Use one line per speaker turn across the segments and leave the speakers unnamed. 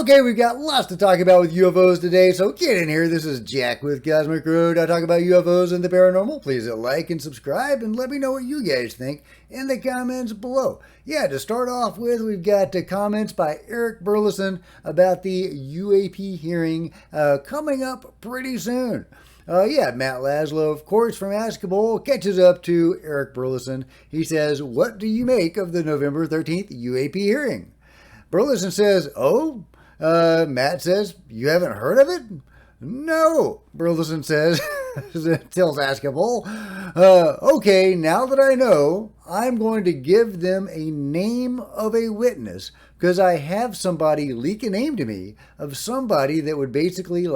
Okay, we've got lots to talk about with UFOs today, so get in here. This is Jack with Cosmic Road. I talk about UFOs and the paranormal. Please hit like and subscribe and let me know what you guys think in the comments below. Yeah, to start off with, we've got comments by Eric Burleson about the UAP hearing coming up pretty soon. Matt Laszlo, of course, from Askable, catches up to Eric Burleson. He says, "What do you make of the November 13th UAP hearing?" Burleson says, Matt says, "You haven't heard of it?" "No," Burleson says, tells Askable. "Okay, now that I know, I'm going to give them a name of a witness because I have somebody leak a name to me of somebody that would basically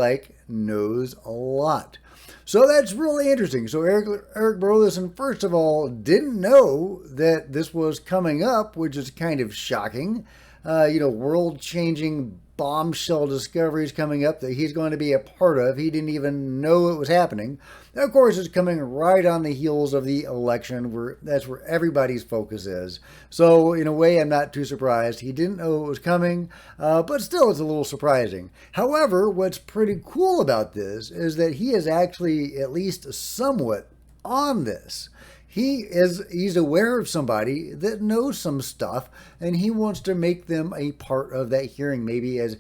knows a lot." So that's really interesting. So Eric Burleson, first of all, didn't know that this was coming up, which is kind of shocking. World-changing bombshell discoveries coming up that he's going to be a part of. He didn't even know it was happening. Of course, it's coming right on the heels of the election. That's where everybody's focus is. So, in a way, I'm not too surprised. He didn't know it was coming, but still, it's a little surprising. However, what's pretty cool about this is that he is actually at least somewhat on this. He's aware of somebody that knows some stuff, and he wants to make them a part of that hearing, maybe as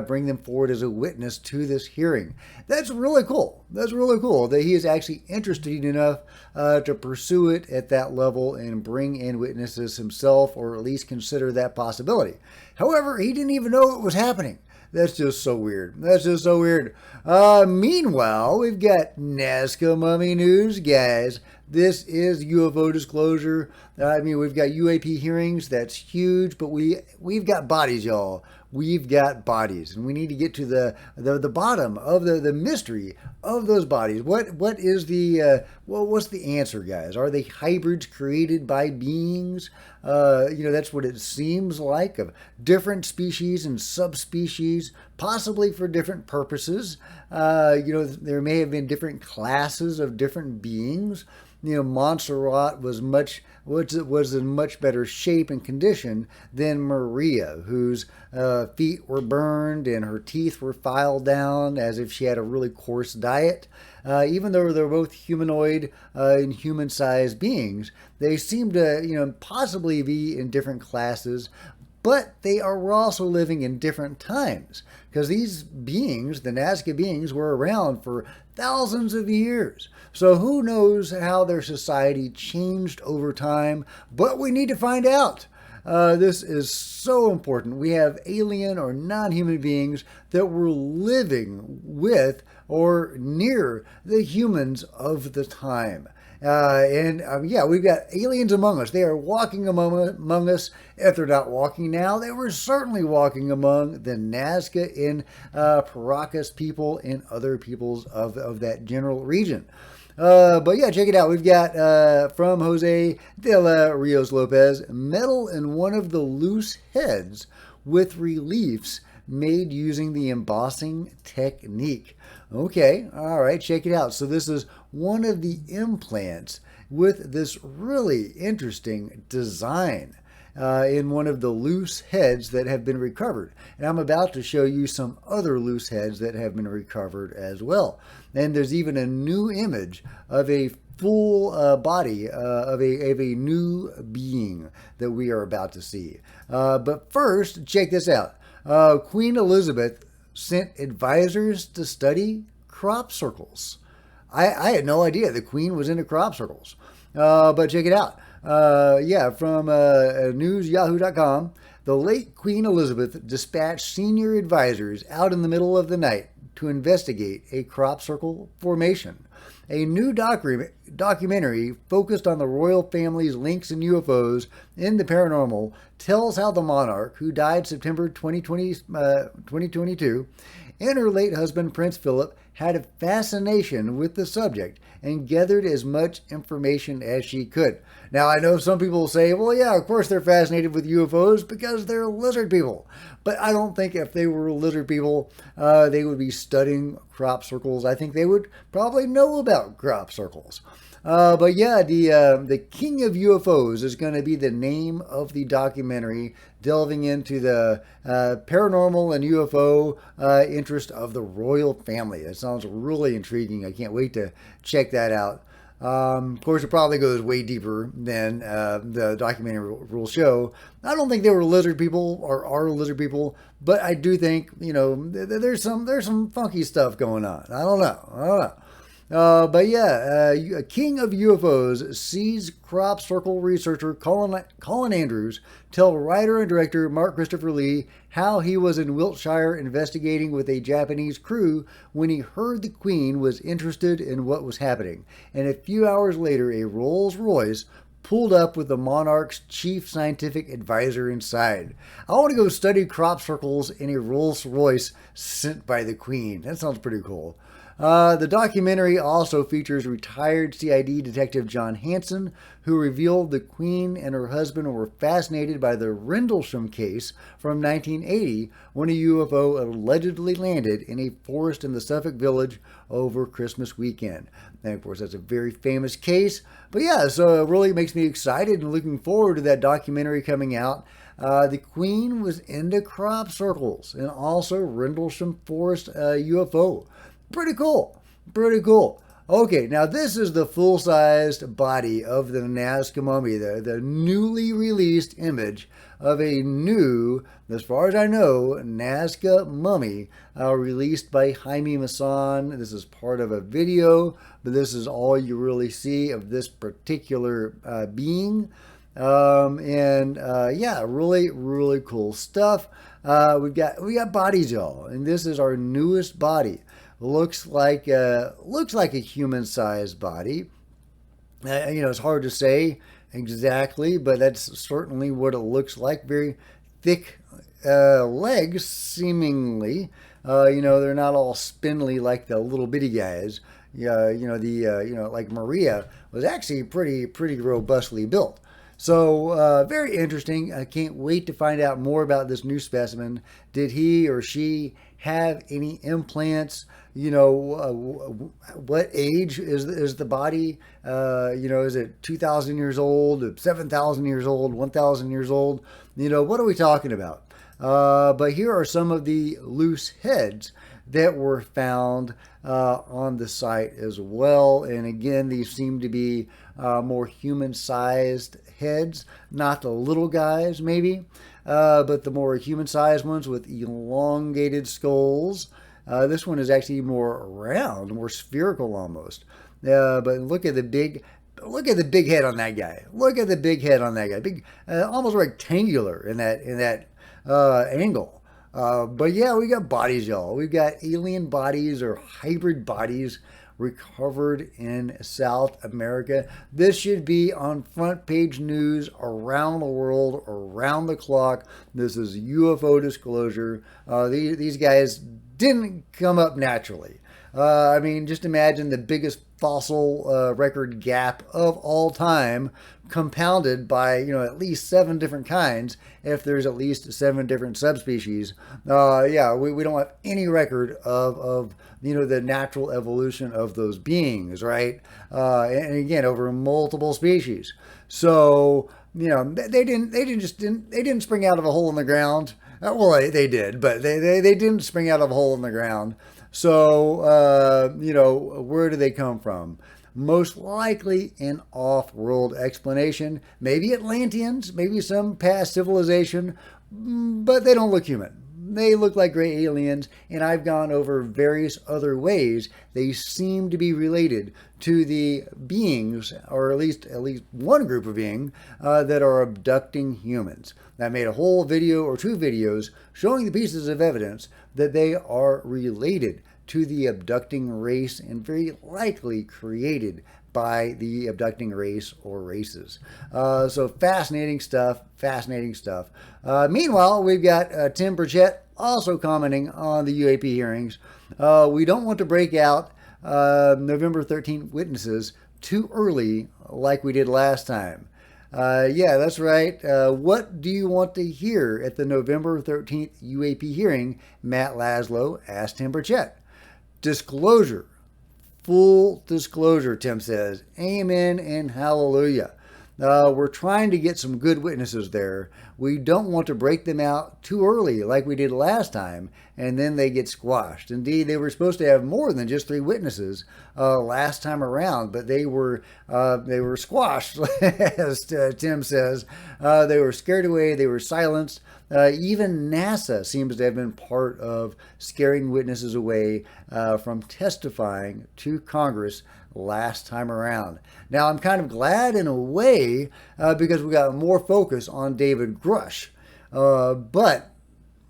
bring them forward as a witness to this hearing. That's really cool. That's really cool that he is actually interested enough to pursue it at that level and bring in witnesses himself, or at least consider that possibility. However, he didn't even know it was happening. That's just so weird. That's just so weird. Meanwhile, we've got Nazca Mummy news, guys. This is UFO disclosure. We've got UAP hearings. That's huge, but we've got bodies, y'all. We've got bodies, and we need to get to the bottom of the mystery of those bodies. What is what's the answer, guys? Are they hybrids created by beings? That's what it seems like, of different species and subspecies, possibly for different purposes. There may have been different classes of different beings. Montserrat was in much better shape and condition than Maria, whose feet were burned and her teeth were filed down as if she had a really coarse diet. Even though they're both humanoid and human-sized beings, they seem to, possibly be in different classes, but they are also living in different times, because these beings, the Nazca beings, were around for thousands of years. So who knows how their society changed over time, but we need to find out. This is so important. We have alien or non-human beings that were living with or near the humans of the time. We've got aliens among us. They are walking among us. If they're not walking now, they were certainly walking among the Nazca and Paracas people and other peoples of that general region. Check it out. We've got from Jose de la Rios Lopez, metal in one of the loose heads with reliefs made using the embossing technique. Okay, all right, check it out. So this is one of the implants with this really interesting design in one of the loose heads that have been recovered. And I'm about to show you some other loose heads that have been recovered as well. And there's even a new image of a full body of a new being that we are about to see. But first, check this out. Queen Elizabeth sent advisors to study crop circles. I had no idea the Queen was into crop circles. But check it out. From newsyahoo.com, the late Queen Elizabeth dispatched senior advisors out in the middle of the night to investigate a crop circle formation. A new documentary focused on the royal family's links in UFOs and the paranormal tells how the monarch, who died September 2022, and her late husband, Prince Philip, had a fascination with the subject and gathered as much information as she could. Now, I know some people say, well, yeah, of course they're fascinated with UFOs because they're lizard people. But I don't think if they were lizard people, they would be studying crop circles. I think they would probably know about crop circles. But yeah, the King of UFOs is going to be the name of the documentary, delving into the paranormal and UFO interest of the royal family. That sounds really intriguing. I can't wait to check that out. Of course, it probably goes way deeper than the documentary will show. I don't think they were lizard people or are lizard people, but I do think there's some funky stuff going on. I don't know. But yeah, a King of UFOs sees crop circle researcher Colin Andrews tell writer and director Mark Christopher Lee how he was in Wiltshire investigating with a Japanese crew when he heard the Queen was interested in what was happening. And a few hours later, a Rolls Royce pulled up with the monarch's chief scientific advisor inside. I want to go study crop circles in a Rolls Royce sent by the Queen. That sounds pretty cool. The documentary also features retired CID detective John Hanson, who revealed the Queen and her husband were fascinated by the Rendlesham case from 1980 when a UFO allegedly landed in a forest in the Suffolk village over Christmas weekend. And of course, that's a very famous case. But yeah, so it really makes me excited and looking forward to that documentary coming out. The Queen was into crop circles and also Rendlesham Forest UFO. Pretty cool. Pretty cool. Okay, now this is the full-sized body of the Nazca Mummy, the newly released image of a new, as far as I know, Nazca Mummy released by Jaime Maussan. This is part of a video, but this is all you really see of this particular being. Yeah, really, really cool stuff. We got bodies, y'all, and this is our newest body. Looks like a human-sized body. It's hard to say exactly, but that's certainly what it looks like. Very thick legs, seemingly. They're not all spindly like the little bitty guys. Like Maria was actually pretty robustly built. So very interesting. I can't wait to find out more about this new specimen. Did he or she have any implants? What age is the body? Is it 2,000 years old, 7,000 years old, 1,000 years old? What are we talking about? But here are some of the loose heads that were found on the site as well. And again, these seem to be more human-sized heads, not the little guys maybe, but the more human-sized ones with elongated skulls. This one is actually more round, more spherical almost. But look at the big head on that guy. Look at the big head on that guy. Big, almost rectangular in that angle. But yeah, we got bodies, y'all. We've got alien bodies or hybrid bodies recovered in South America. This should be on front page news around the world, around the clock. This is UFO disclosure. These guys didn't come up naturally. Just imagine the biggest fossil record gap of all time, compounded by at least 7 different kinds. If there's at least 7 different subspecies, we don't have any record of the natural evolution of those beings, right? And again, over multiple species. So they didn't spring out of a hole in the ground. Well, they did, but they didn't spring out of a hole in the ground. So, where do they come from? Most likely an off-world explanation. Maybe Atlanteans, maybe some past civilization, but they don't look human. They look like gray aliens, and I've gone over various other ways they seem to be related to the beings, or at least one group of beings, that are abducting humans. I made a whole video or 2 videos showing the pieces of evidence that they are related to the abducting race and very likely created by the abducting race or races. So fascinating stuff. Meanwhile, we've got Tim Burchett also commenting on the UAP hearings. We don't want to break out November 13th witnesses too early like we did last time. Yeah, that's right. What do you want to hear at the November 13th UAP hearing? Matt Laszlo asked Tim Burchett. Disclosure. Full disclosure, Tim says. Amen and hallelujah. We're trying to get some good witnesses there. We don't want to break them out too early like we did last time, and then they get squashed. Indeed, they were supposed to have more than just 3 witnesses last time around, but they were squashed, as Tim says. They were scared away. They were silenced. Even NASA seems to have been part of scaring witnesses away from testifying to Congress last time around. Now, I'm kind of glad in a way because we got more focus on David Grush. But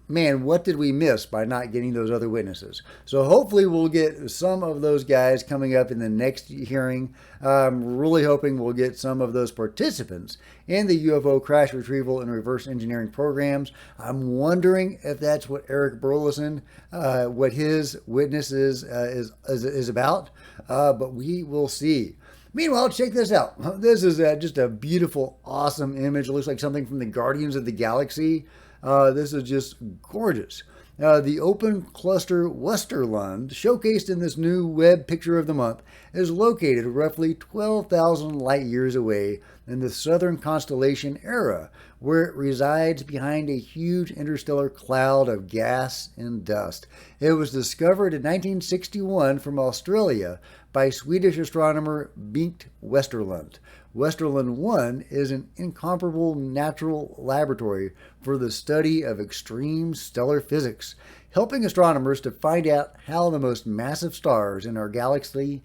man, what did we miss by not getting those other witnesses? So hopefully we'll get some of those guys coming up in the next hearing. I'm really hoping we'll get some of those participants in the UFO crash retrieval and reverse engineering programs. I'm wondering if that's what Eric Burleson, what his witness is about, but we will see. Meanwhile, check this out. This is just a beautiful, awesome image. It looks like something from the Guardians of the Galaxy. This is just gorgeous. The open cluster Westerlund, showcased in this new web picture of the month, is located roughly 12,000 light years away in the southern constellation Era, where it resides behind a huge interstellar cloud of gas and dust. It was discovered in 1961 from Australia by Swedish astronomer Bengt Westerlund. Westerlund 1 is an incomparable natural laboratory for the study of extreme stellar physics, helping astronomers to find out how the most massive stars in our galaxy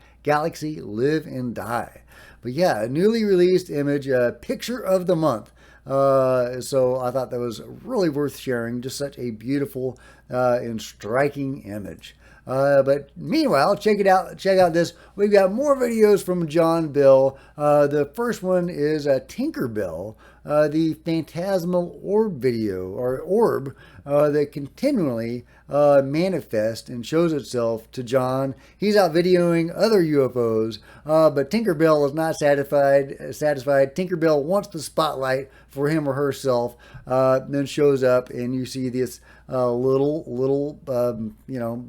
live and die. But yeah, a newly released image, picture of the month. So I thought that was really worth sharing. Just such a beautiful and striking image. But meanwhile, check it out. Check out this. We've got more videos from John Bell. The first one is Tinkerbell, the phantasmal orb video, or orb that continually manifests and shows itself to John. He's out videoing other UFOs, but Tinkerbell is not satisfied. Tinkerbell wants the spotlight for him or herself, then shows up, and you see this little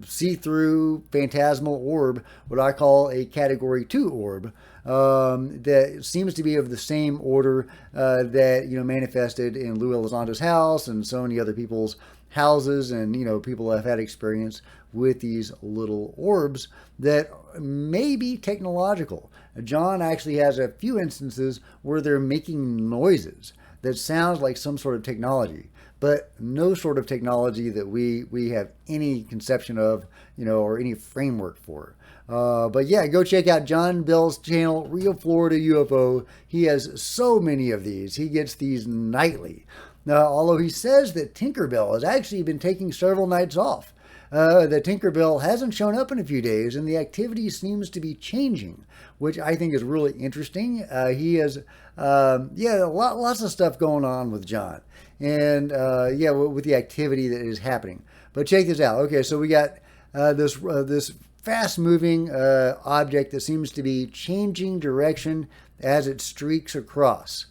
see-through phantasmal orb, what I call a Category 2 orb, that seems to be of the same order that manifested in Lou Elizondo's house and so many other people's houses, and people have had experience with these little orbs that may be technological. John actually has a few instances where they're making noises that sounds like some sort of technology, but no sort of technology that we have any conception of, or any framework for. But yeah, go check out John Bell's channel, Real Florida UFO. He has so many of these. He gets these nightly. Now, although he says that Tinkerbell has actually been taking several nights off, that Tinkerbell hasn't shown up in a few days, and the activity seems to be changing, which I think is really interesting. He has, lots of stuff going on with John, and with the activity that is happening. But check this out. Okay, so we got this fast-moving object that seems to be changing direction as it streaks across.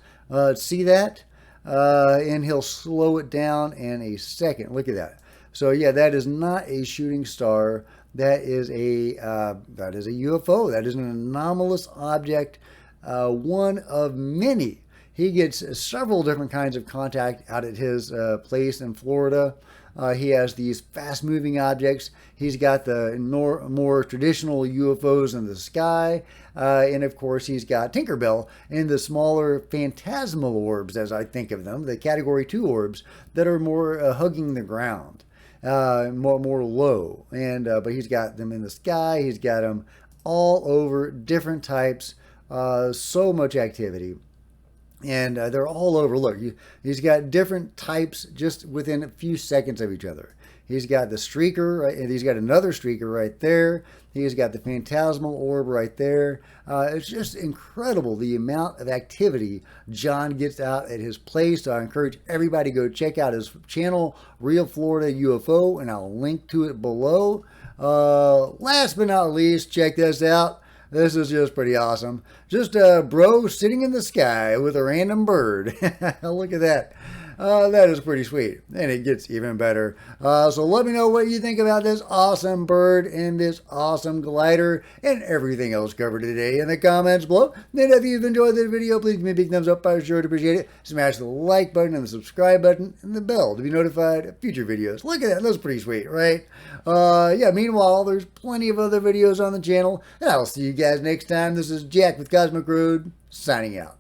See that? And he'll slow it down in a second. Look at that. So yeah, that is not a shooting star. That is a UFO. That is an anomalous object, one of many. He gets several different kinds of contact out at his place in Florida. He has these fast-moving objects. He's got the more traditional UFOs in the sky. And, of course, he's got Tinkerbell and the smaller phantasmal orbs, as I think of them, the Category 2 orbs that are more hugging the ground, more low. And but he's got them in the sky. He's got them all over, different types, so much activity. And they're all over. Look, he's got different types just within a few seconds of each other. He's got the streaker, right, and he's got another streaker right there. He's got the phantasmal orb right there. It's just incredible the amount of activity John gets out at his place. So I encourage everybody to go check out his channel, Real Florida UFO, and I'll link to it below. Last but not least, check this out. This is just pretty awesome. Just a bro sitting in the sky with a random bird. Look at that. That is pretty sweet, and it gets even better. So let me know what you think about this awesome bird and this awesome glider and everything else covered today in the comments below. And if you've enjoyed this video, please give me a big thumbs up. I sure would appreciate it. Smash the like button and the subscribe button and the bell to be notified of future videos. Look at that. That's pretty sweet, right? Yeah, meanwhile, there's plenty of other videos on the channel, and I'll see you guys next time. This is Jack with Cosmic Road, signing out.